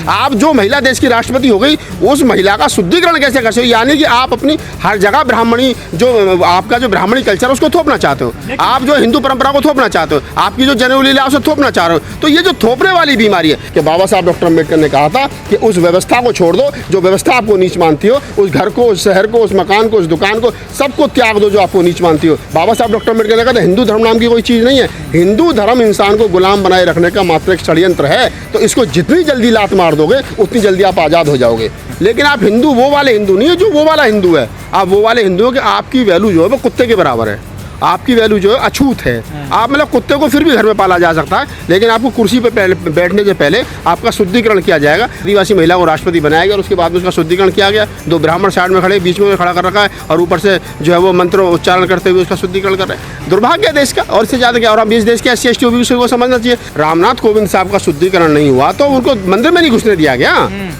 आप जो महिला देश की राष्ट्रपति हो गई, उस महिला का शुद्धिकरण कैसे कर सकते हो? यानी कि आप अपनी हर जगह ब्राह्मणी, जो आपका जो ब्राह्मणी कल्चर उसको थोपना चाहते हो, आप जो हिंदू परंपरा को थोपना चाहते हो, आपकी जो जनेऊ लीला उसे थोपना चाह रहे हो। तो ये जो थोपने वाली बीमारी है कि बाबा साहब डॉक्टर अम्बेडकर ने कहा था कि उस व्यवस्था को छोड़ दो जो व्यवस्था आपको नीच मानती हो, उस घर को, उस शहर को, उस मकान को, उस दुकान को, सबको त्याग दो जो आपको नीच मानती हो। बाबा साहब डॉक्टर अम्बेडकर ने कहा था हिंदू धर्म नाम की कोई चीज़ नहीं है, हिंदू धर्म इंसान को गुलाम बनाए रखने का मात्र एक षड्यंत्र है। तो इसको जितनी जल्दी लात मार दोगे उतनी जल्दी आप आज़ाद हो जाओगे। लेकिन आप हिंदू वो वाले हिंदू नहीं है जो वो वाला हिंदू है, आप वो वाले हिंदू हो कि आपकी वैल्यू जो है वो कुत्ते के बराबर है, आपकी वैल्यू जो है अछूत है। आप मतलब कुत्ते को फिर भी घर में पाला जा सकता है, लेकिन आपको कुर्सी पे बैठने से पहले आपका शुद्धिकरण किया जाएगा। आदिवासी महिला को राष्ट्रपति बनाया गया और उसके बाद उसका शुद्धिकरण किया गया। 2 ब्राह्मण साइड में खड़े, बीच में खड़ा कर रखा है और ऊपर से जो है वो मंत्र उच्चारण करते हुए उसका शुद्धिकरण कर रहे हैं। दुर्भाग्य है देश का, और इससे ज़्यादा क्या। और हम इस देश के SC ST OBC को समझना चाहिए। रामनाथ कोविंद साहब का शुद्धिकरण नहीं हुआ तो उनको मंदिर में नहीं घुसने दिया गया,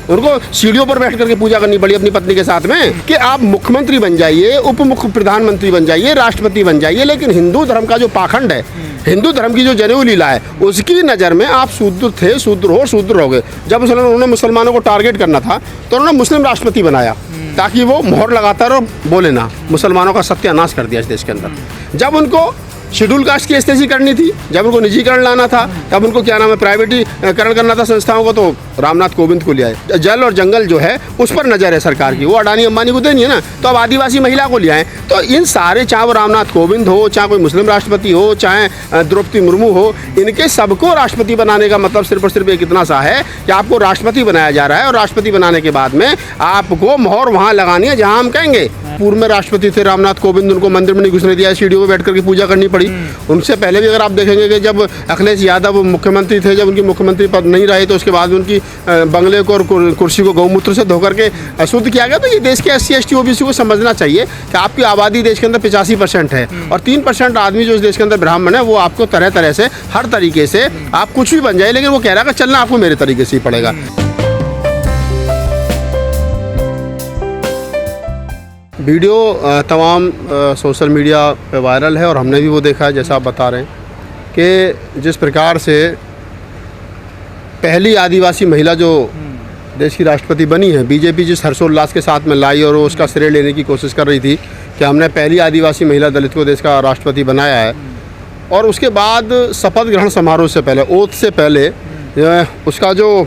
उनको सीढ़ियों पर बैठ करके पूजा करनी पड़ी अपनी पत्नी के साथ में कि आप मुख्यमंत्री बन जाइए, उप मुख्य प्रधानमंत्री बन जाइए, राष्ट्रपति बन जाइए, लेकिन हिंदू धर्म का जो पाखंड है, हिंदू धर्म की जो जनेऊ लीला है, उसकी नज़र में आप शूद्र थे, शूद्र हो, शूद्र रहोगे। जब उन्होंने मुसलमानों को टारगेट करना था तो उन्होंने मुस्लिम राष्ट्रपति बनाया ताकि वो मोहर लगाता रहो, बोले ना। मुसलमानों का सत्यानाश कर दिया इस देश के अंदर। जब उनको शेड्यूल कास्ट की एस्टेसी करनी थी, जब उनको निजीकरण लाना था, तब उनको क्या नाम है प्राइवेटीकरण करना था संस्थाओं को, तो रामनाथ कोविंद को लिया है। जल और जंगल जो है उस पर नजर है सरकार की, वो अडानी अंबानी को देनी है ना, तो अब आदिवासी महिला को लिया है। तो इन सारे, चाहे वो रामनाथ कोविंद हो, चाहे कोई मुस्लिम राष्ट्रपति हो, चाहे द्रौपदी मुर्मू हो, इनके सबको राष्ट्रपति बनाने का मतलब सिर्फ और सिर्फ एक इतना सा है कि आपको राष्ट्रपति बनाया जा रहा है और राष्ट्रपति बनाने के बाद में आपको मोहर वहाँ लगानी है जहाँ हम कहेंगे। पूर्व में राष्ट्रपति थे रामनाथ कोविंद, उनको मंदिर में नहीं घुसने दिया, सीढ़ियों पर बैठ करके पूजा करनी पड़ी। उनसे पहले भी अगर आप देखेंगे कि जब अखिलेश यादव मुख्यमंत्री थे, जब उनकी मुख्यमंत्री पद नहीं रहे तो उसके बाद उनकी बंगले को और कुर्सी को गौमूत्र से धो करके शुद्ध किया गया। तो ये देश के SC ST OBC को समझना चाहिए कि आपकी आबादी देश के अंदर 85% है और 3% आदमी जो इस देश के अंदर ब्राह्मण है, वो आपको तरह तरह से, हर तरीके से आप कुछ भी बन जाए, लेकिन वो कह रहा है कि चलना आपको मेरे तरीके से ही पड़ेगा। वीडियो तमाम सोशल मीडिया पे वायरल है और हमने भी वो देखा है, जैसा आप बता रहे हैं कि जिस प्रकार से पहली आदिवासी महिला जो देश की राष्ट्रपति बनी है, बीजेपी जिस हर्षोल्लास के साथ में लाई और उसका श्रेय लेने की कोशिश कर रही थी कि हमने पहली आदिवासी महिला दलित को देश का राष्ट्रपति बनाया है, और उसके बाद शपथ ग्रहण समारोह से पहले, ओथ से पहले उसका जो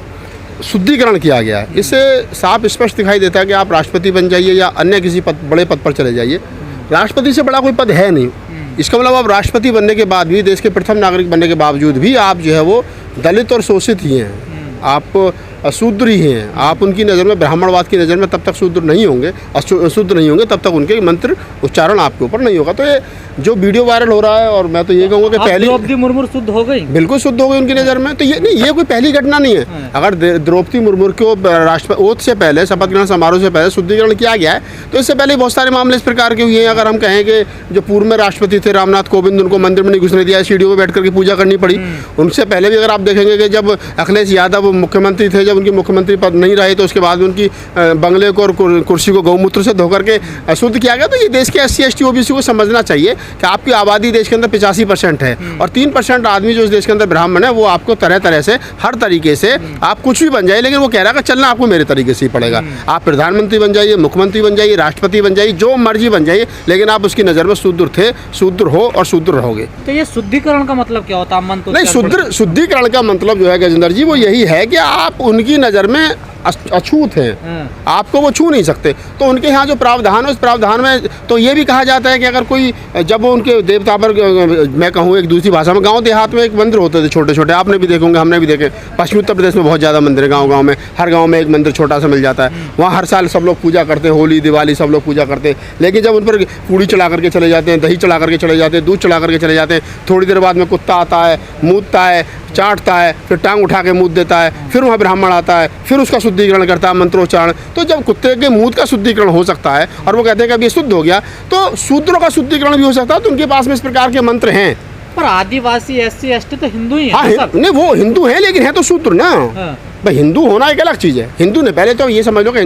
शुद्धिकरण किया गया है, इससे साफ स्पष्ट दिखाई देता है कि आप राष्ट्रपति बन जाइए या अन्य किसी बड़े पद पर चले जाइए, राष्ट्रपति से बड़ा कोई पद है नहीं। इसका मतलब आप राष्ट्रपति बनने के बाद भी, देश के प्रथम नागरिक बनने के बावजूद भी आप जो है वो दलित और शोषित ही हैं, आप शूद्र ही हैं। आप उनकी नज़र में, ब्राह्मणवाद की नज़र में तब तक शूद्र नहीं होंगे, अशुद्ध नहीं होंगे, तब तक उनके मंत्र उच्चारण आपके ऊपर नहीं होगा। तो ये जो वीडियो वायरल हो रहा है, और मैं तो ये कहूँगा कि पहली द्रौपदी मुर्मू शुद्ध हो गई, बिल्कुल शुद्ध हो गई उनकी नज़र में। तो ये नहीं, ये कोई पहली घटना नहीं है। अगर द्रौपदी मुर्मू को राष्ट्रपति ओथ से पहले, शपथ ग्रहण समारोह से पहले शुद्धिकरण किया गया है, तो इससे पहले बहुत सारे मामले इस प्रकार के हुए हैं। अगर हम कहें कि जो पूर्व में राष्ट्रपति थे रामनाथ कोविंद, उनको मंदिर में नहीं घुसने दिया, सीढ़ियों पर बैठ करके पूजा करनी पड़ी। उनसे पहले भी अगर आप देखेंगे कि जब अखिलेश यादव मुख्यमंत्री थे, जब उनकी मुख्यमंत्री पद नहीं रहे तो उसके बाद उनकी बंगले को और कुर्सी को गौमूत्र से धो करके शुद्ध किया गया। तो ये देश के SC ST OBC को समझना चाहिए कि आपकी आबादी देश के अंदर 85% है और 3% आदमी जो इस देश के अंदर ब्राह्मण है, वो आपको तरह तरह से, हर तरीके से आप कुछ भी बन जाए, लेकिन वो कह रहा है कि चलना आपको मेरे तरीके से ही पड़ेगा। आप प्रधानमंत्री बन जाइए, मुख्यमंत्री बन जाइए, राष्ट्रपति बन जाइए, जो मर्जी बन जाइए, लेकिन आप उसकी नज़र में शूद्र थे, शूद्र हो और शूद्र रहोगे। तो ये शुद्धिकरण का मतलब क्या होता है? नहीं, शुद्धिकरण का मतलब जो है गजेंद्र जी, वो यही है कि आप उनकी नज़र में अछूत हैं, आपको वो छू नहीं सकते। तो उनके यहाँ जो प्रावधान है, उस प्रावधान में तो ये भी कहा जाता है कि अगर कोई, जब वो उनके देवता पर, मैं कहूँ एक दूसरी भाषा में, गांव देहात में एक मंदिर होते थे छोटे छोटे, आपने भी देखोगे, हमने भी देखे। पश्चिमी उत्तर प्रदेश में बहुत ज़्यादा मंदिर है, गाँव में, हर गाँव में एक मंदिर छोटा सा मिल जाता है। वहाँ हर साल सब लोग पूजा करते हैं, होली दिवाली सब लोग पूजा करते हैं। लेकिन जब उन पर पूड़ी चढ़ा करके चले जाते हैं, दही चढ़ा करके चले जाते हैं, दूध चढ़ा करके चले जाते हैं, थोड़ी देर बाद में कुत्ता आता है, मूतता है, चाटता है, फिर टांग उठा के मूत देता है, फिर वहाँ ब्राह्मण आता है, फिर उसका शुद्धिकरण करता है, मंत्रोच्चारण। तो जब कुत्ते के मूत का शुद्धिकरण हो सकता है और वो कहते हैं कि अब ये शुद्ध हो गया, तो शूद्रों का शुद्धिकरण भी हो सकता है। तो उनके पास में इस प्रकार के मंत्र हैं। पर आदिवासी SC ST तो हिंदू ही है। हाँ, नहीं, वो हिंदू है, लेकिन है तो शूद्र ना। भाई हिंदू होना एक अलग चीज़ है। हिंदू ने, पहले तो ये समझ लो कि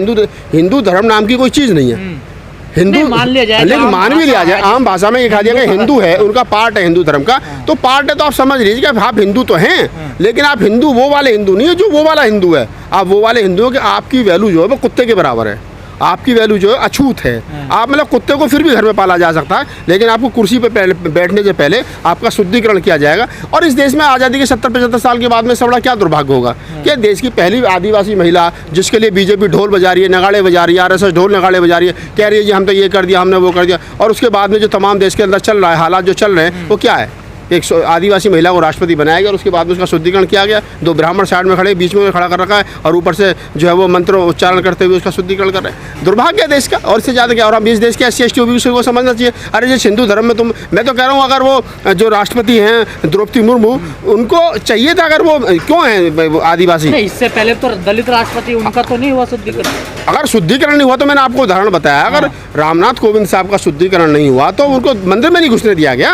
हिंदू धर्म नाम की कोई चीज़ नहीं है। हिंदू मान लिया जाए, लेकिन मान भी लिया जाए, आम भाषा में ये कहा जाएगा हिंदू है, उनका पार्ट है हिंदू धर्म का, तो पार्ट है तो आप समझ लीजिए कि आप हिंदू तो हैं, लेकिन आप हिंदू वो वाले हिंदू नहीं है जो वो वाला हिंदू है। आप वो वाले हिंदू हो कि आपकी वैल्यू जो है वो कुत्ते के बराबर है, आपकी वैल्यू जो है अछूत है। आप मतलब कुत्ते को फिर भी घर में पाला जा सकता है, लेकिन आपको कुर्सी पे बैठने से पहले आपका शुद्धिकरण किया जाएगा। और इस देश में आज़ादी के 70-75 साल के बाद में सबड़ा क्या दुर्भाग्य होगा कि देश की पहली आदिवासी महिला जिसके लिए बीजेपी ढोल बजा रही है, नगाड़े बजा रही है, RSS ढोल नगाड़े बजा रही है, कह रही है जी हम तो ये कर दिया, हमने वो कर दिया, और उसके बाद में जो तमाम देश के अंदर चल रहा है, हालात जो चल रहे हैं वो क्या है? एक आदिवासी महिला को राष्ट्रपति बनाया गया और उसके बाद में उसका शुद्धिकरण किया गया। 2 ब्राह्मण साइड में खड़े, बीच में खड़ा कर रखा है और ऊपर से जो है वो मंत्र उच्चारण करते हुए उसका शुद्धिकरण कर रहे हैं। दुर्भाग्य है देश का, और इससे ज़्यादा क्या। और हम इस देश के SC ST OBC को समझना चाहिए। अरे जिस हिंदू धर्म में मैं तो कह रहा हूँ अगर वो जो राष्ट्रपति हैं द्रौपदी मुर्मू, उनको चाहिए था, अगर वो क्यों हैं आदिवासी? इससे पहले तो दलित राष्ट्रपति, उनका तो नहीं हुआ शुद्धिकरण। अगर शुद्धिकरण नहीं हुआ तो मैंने आपको उदाहरण बताया, अगर रामनाथ कोविंद साहब का शुद्धिकरण नहीं हुआ तो उनको मंदिर में नहीं घुसने दिया गया,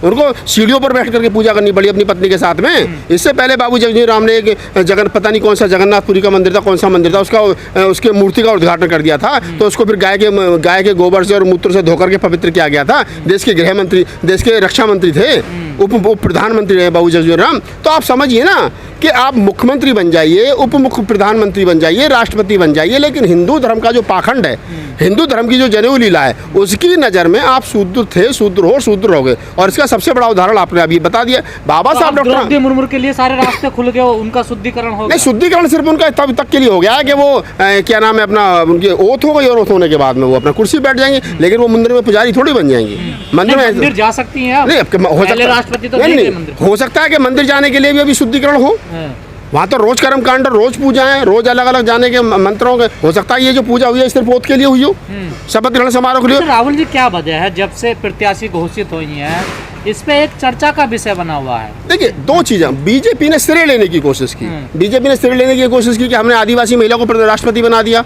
उनको सीढ़ियों पर बैठ करके पूजा करनी पड़ी अपनी पत्नी के साथ में। इससे पहले बाबू जगजीवन राम ने एक पता नहीं कौन सा जगन्नाथपुरी का मंदिर था, कौन सा मंदिर था, उसके मूर्ति का उद्घाटन कर दिया था, तो उसको फिर गाय के गोबर से और मूत्र से धोकर के पवित्र किया गया था। देश के गृह मंत्री, देश के रक्षा मंत्री थे, उप प्रधानमंत्री रहे बाबू जगजीवन राम। तो आप समझिए ना कि आप मुख्यमंत्री बन जाइए, उप मुख्य प्रधानमंत्री बन जाइए, राष्ट्रपति बन जाइए, लेकिन हिंदू धर्म का जो पाखंड है, हिंदू धर्म की जो जनेऊ लीला है, उसकी नज़र में आप शूद्र थे, शूद्र हो गए। और इसका सबसे बड़ा उदाहरण आपने अभी बता दिया। बाबा साहब द्रौपदी मुर्मू के लिए सारे रास्ते खुल गए, उनका शुद्धिकरण हो गया। नहीं, शुद्धिकरण सिर्फ उनका तब तक के लिए हो गया है कि वो क्या नाम है अपना, उनकी ओथ हो गई और ओथ होने के बाद में वो अपना कुर्सी बैठ जाएंगे, लेकिन वो मंदिर में पुजारी थोड़ी बन जाएंगी। मंदिर जा सकती हैं। नहीं, हो सकता राष्ट्रपति तो नहीं, हो सकता है कि मंदिर जाने के लिए भी अभी शुद्धिकरण हो। वहाँ तो रोज कर्म कांड, रोज पूजाएं, रोज अलग अलग जाने के मंत्रों के। हो सकता है ये जो पूजा हुई है सिर्फ ओथ के लिए हुई हो, शपथ ग्रहण समारोह के लिए। राहुल जी, क्या वजह है जब से प्रत्याशी घोषित हुई हैं, इस पे एक चर्चा का विषय बना हुआ है? देखिए, 2 चीजें। बीजेपी ने श्रेय लेने की कोशिश की, बीजेपी ने श्रेय लेने की कोशिश की कि हमने आदिवासी महिला को राष्ट्रपति बना दिया,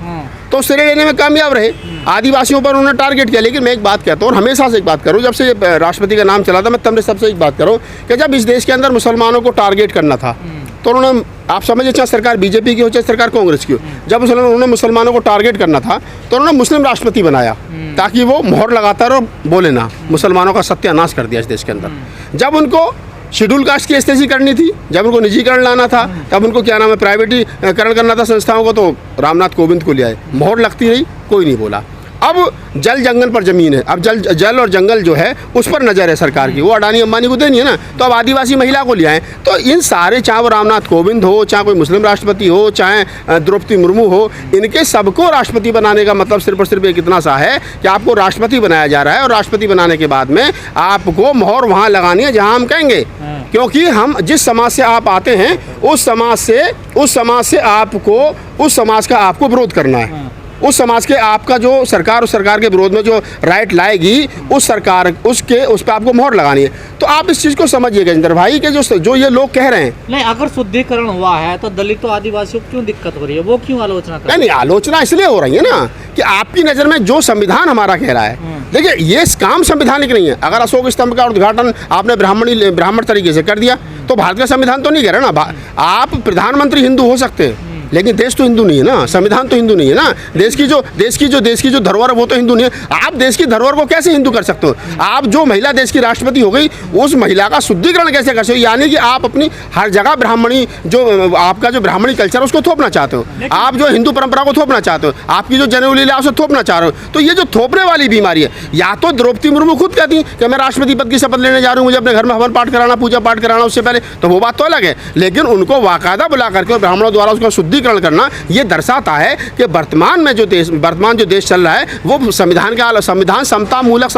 तो श्रेय लेने में कामयाब रहे, आदिवासियों पर उन्होंने टारगेट किया। लेकिन मैं एक बात कहता हूँ और हमेशा से एक बात करूँ, जब से राष्ट्रपति का नाम चला था, मैं तब सबसे एक बात करूँ कि जब इस देश के अंदर मुसलमानों को टारगेट करना था तो उन्होंने, आप समझिए, चाहे सरकार बीजेपी की हो चाहे सरकार कांग्रेस की हो, जब उन्होंने मुसलमानों को टारगेट करना था तो उन्होंने मुस्लिम राष्ट्रपति बनाया ताकि वो मोहर लगाता रहो, बोले ना, मुसलमानों का सत्यानाश कर दिया इस देश के अंदर। जब उनको शेड्यूल कास्ट की स्थिति करनी थी, जब उनको निजीकरण लाना था, तब उनको क्या नाम है प्राइवेटीकरण करना था संस्थाओं को, तो रामनाथ कोविंद को ले आए, मोहर लगती रही, कोई नहीं बोला। अब जल जंगल पर ज़मीन है, अब जल और जंगल जो है उस पर नज़र है सरकार की, वो अडानी अंबानी को देनी है ना, तो अब आदिवासी महिला को ले आए। तो इन सारे, चाहे वो रामनाथ कोविंद हो, चाहे कोई मुस्लिम राष्ट्रपति हो, चाहे द्रौपदी मुर्मू हो, इनके सबको राष्ट्रपति बनाने का मतलब सिर्फ और सिर्फ एक इतना सा है कि आपको राष्ट्रपति बनाया जा रहा है, और राष्ट्रपति बनाने के बाद में आपको मोहर वहाँ लगानी है जहाँ हम कहेंगे, क्योंकि हम जिस समाज से आप आते हैं उस समाज से आपको, उस समाज का आपको विरोध करना है। उस समाज के आपका जो सरकार, उस सरकार के विरोध में जो राइट लाएगी, उस सरकार उस पर आपको मोहर लगानी है। तो आप इस चीज़ को समझिए गजेंद्र भाई कि जो ये लोग कह रहे हैं, नहीं, अगर शुद्धिकरण हुआ है तो दलितों आदिवासियों को क्यों दिक्कत हो रही है, वो क्यों आलोचना कर रहे हैं? नहीं, आलोचना इसलिए हो रही है ना कि आपकी नज़र में जो संविधान हमारा कह रहा है, देखिए ये काम संवैधानिक नहीं है। अगर अशोक स्तंभ का उद्घाटन आपने ब्राह्मण तरीके से कर दिया तो भारत का संविधान तो नहीं कह रहा ना। आप प्रधानमंत्री हिंदू हो सकते हैं, लेकिन देश तो हिंदू नहीं है ना, संविधान तो हिंदू नहीं है ना। देश की जो धरोहर है वो तो हिंदू नहीं है। आप देश की धरोहर को कैसे हिंदू कर सकते हो? आप जो महिला देश की राष्ट्रपति हो गई, उस महिला का शुद्धिकरण कैसे कर सकते हो? यानी कि आप अपनी हर जगह ब्राह्मणी, जो आपका जो ब्राह्मणी कल्चर है उसको थोपना चाहते हो, आप जो हिंदू परंपरा को थोपना चाहते हो, आपकी जो जनेऊ लीला उसे थोपना चाह रहे हो। तो ये जो थोपने वाली बीमारी है, या तो द्रौपदी मुर्मू खुद कहती कि मैं राष्ट्रपति पद की शपथ लेने जा रही हूँ, मुझे अपने घर में हवन पाठ कराना, पूजा पाठ कराना उससे पहले, तो वो बात तो अलग है। लेकिन उनको बाकायदा बुला करके ब्राह्मणों द्वारा उसका शुद्धिकरण करना, ये दर्शाता है कि वर्तमान जो देश चल रहा है वो संविधान समता मूलक,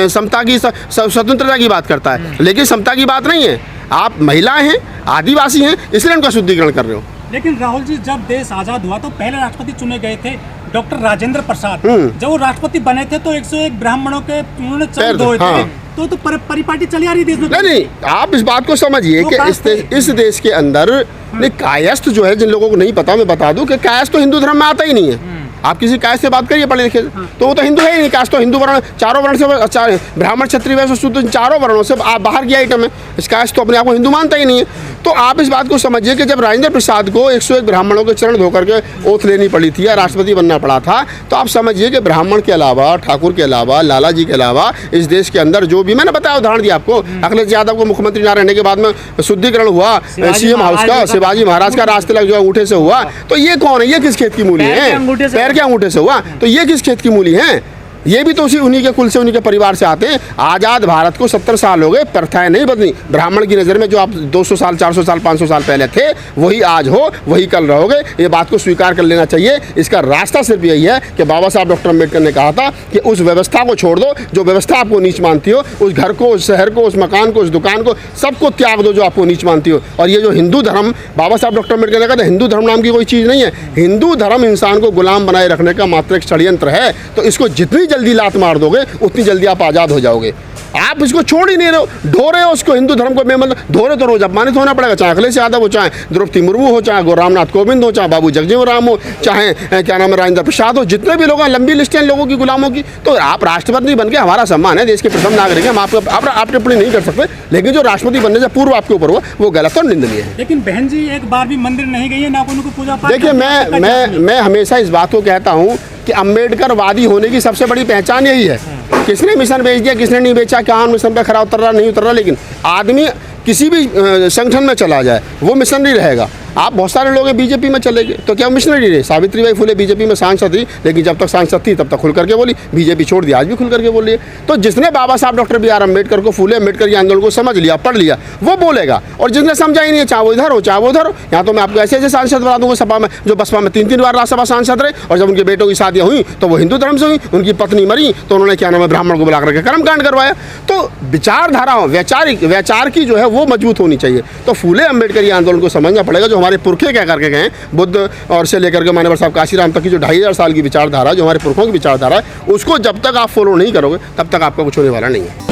समता की, स्वतंत्रता की बात करता है, लेकिन समता की बात नहीं है। आप महिलाएं हैं, आदिवासी हैं, इसलिए उनका शुद्धिकरण कर रहे हो। लेकिन राहुल जी, जब देश आजाद हुआ तो पहले राष्ट्रपति चुने गए थे डॉक्टर राजेंद्र प्रसाद। जब वो राष्ट्रपति बने थे तो 101 ब्राह्मणों के उन्होंने चल धोए थे, तो परिपाटी चली आ रही देश में। नहीं, आप इस बात को समझिए कि इस देश के अंदर कायस्थ जो है, जिन लोगों को नहीं पता मैं बता दूं कि कायस्थ तो हिंदू धर्म में आता ही नहीं है। आप किसी कायस्थ से बात करिए पढ़े लिखे, तो वो तो हिंदू है ही नहीं। कायस्थ तो हिंदू वर्ण, चारों वर्ण से, ब्राह्मण क्षत्रिय वैश्य शूद्र, चारों वर्णों से आप बाहर की आइटम है। इस कायस्थ तो अपने आप को हिंदू मानता ही नहीं है। तो आप इस बात को समझिए कि जब राजेंद्र प्रसाद को 101 ब्राह्मणों के चरण धो करके ओथ लेनी पड़ी थी या राष्ट्रपति बनना पड़ा था, तो आप समझिए कि ब्राह्मण के अलावा, ठाकुर के अलावा, लाला जी के अलावा इस देश के अंदर जो भी, मैंने बताया उदाहरण दिया आपको, अखिलेश यादव को मुख्यमंत्री ना रहने के बाद में शुद्धिकरण हुआ सीएम हाउस का, शिवाजी महाराज का राज तिलक जो अंगूठे से हुआ, तो ये कौन है? ये किस खेत की मूली है? पैर के अंगूठे से हुआ, तो ये किस खेत की मूली है? ये भी तो उन्हीं के कुल से, उन्हीं के परिवार से आते हैं। आज़ाद भारत को 70 साल हो गए, प्रथाएं नहीं बदली। ब्राह्मण की नज़र में जो आप 200 साल, 400 साल, 500 साल पहले थे, वही आज हो, वही कल रहोगे। ये बात को स्वीकार कर लेना चाहिए। इसका रास्ता सिर्फ यही है कि बाबा साहब डॉक्टर अम्बेडकर ने कहा था कि उस व्यवस्था को छोड़ दो जो व्यवस्था आपको नीच मानती हो, उस घर को, उस शहर को, उस मकान को, उस दुकान को, सबको त्याग दो जो आपको नीच मानती हो। और ये जो हिंदू धर्म, बाबा साहब डॉक्टर अम्बेडकर ने कहा था हिंदू धर्म नाम की कोई चीज़ नहीं है। हिंदू धर्म इंसान को गुलाम बनाए रखने का मात्र एक षड्यंत्र है। तो इसको जितनी जल्दी लात मार दो उतनी जल्दी आप आजाद हो जाओगे। आप इसको छोड़ ही नहीं रहे हो, ढो रहे हो उसको, हिंदू धर्म को। मैं मतलब ढो रहे तो रोज अपमानित होना पड़ेगा, चाहे अखिलेश यादव हो, चाहे द्रौपदी मुर्मू हो, चाहे रामनाथ कोविंद हो, चाहे बाबू जगजीवन राम हो, चाहे क्या नाम है राजेंद्र प्रसाद हो, जितने भी लोग हैं, लंबी लिस्ट है लोगों की, गुलामों की। तो आप राष्ट्रपति बन के, हमारा सम्मान है, देश के प्रथम नागरिक हैं, हम आप टिप्पणी नहीं कर सकते, लेकिन जो राष्ट्रपति बनने से पूर्व आपके ऊपर हुआ वो गलत और निंदनीय है। लेकिन बहन जी एक बार भी मंदिर नहीं गई है, ना उनको पूजा पाठ। देखिए, मैं हमेशा इस बात को कहता हूँ कि अम्बेडकरवादी होने की सबसे बड़ी पहचान यही है। किसने मिशन बेच दिया, किसने नहीं बेचा, क्या मिशन पे खरा उतर रहा नहीं उतर रहा, लेकिन आदमी किसी भी संगठन में चला जाए वो मिशनरी रहेगा। आप बहुत सारे लोग बीजेपी में चले गए तो क्या मिशनरी रहे? सावित्रीबाई फुले बीजेपी में सांसद थी, लेकिन जब तक सांसद थी तब तक खुल करके बोली, बीजेपी छोड़ दिया, आज भी खुल करके बोलिए। तो जिसने बाबा साहब डॉक्टर बी.आर. अम्बेडकर को, फुले अम्बेडकर के आंदोलन को समझ लिया, पढ़ लिया, वो बोलेगा। और जिसने समझा ही नहीं है, चाहे वो इधर हो चाहे वो उधर हो, यहाँ तो मैं आपको ऐसे ऐसे सांसद बना दूंगा सभा में जो बसपा में 3-3 बार राज्यसभा सांसद रहे, और जब उनके बेटों की शादियाँ हुई तो वो हिंदू धर्म से हुई, उनकी पत्नी मरी तो उन्होंने क्या नाम है ब्राह्मण को बुला करके कर्मकांड करवाया। तो विचारधारा, वैचार की जो है वो मजबूत होनी चाहिए। तो फुले अम्बेडकर आंदोलन को समझना पड़ेगा, जो हमारे पुरखे क्या करके गए, बुद्ध और से लेकर के मान्यवर साहब काशीराम तक की जो 2500 साल की विचारधारा, जो हमारे पुरखों की विचारधारा है, उसको जब तक आप फॉलो नहीं करोगे तब तक आपका कुछ होने वाला नहीं है।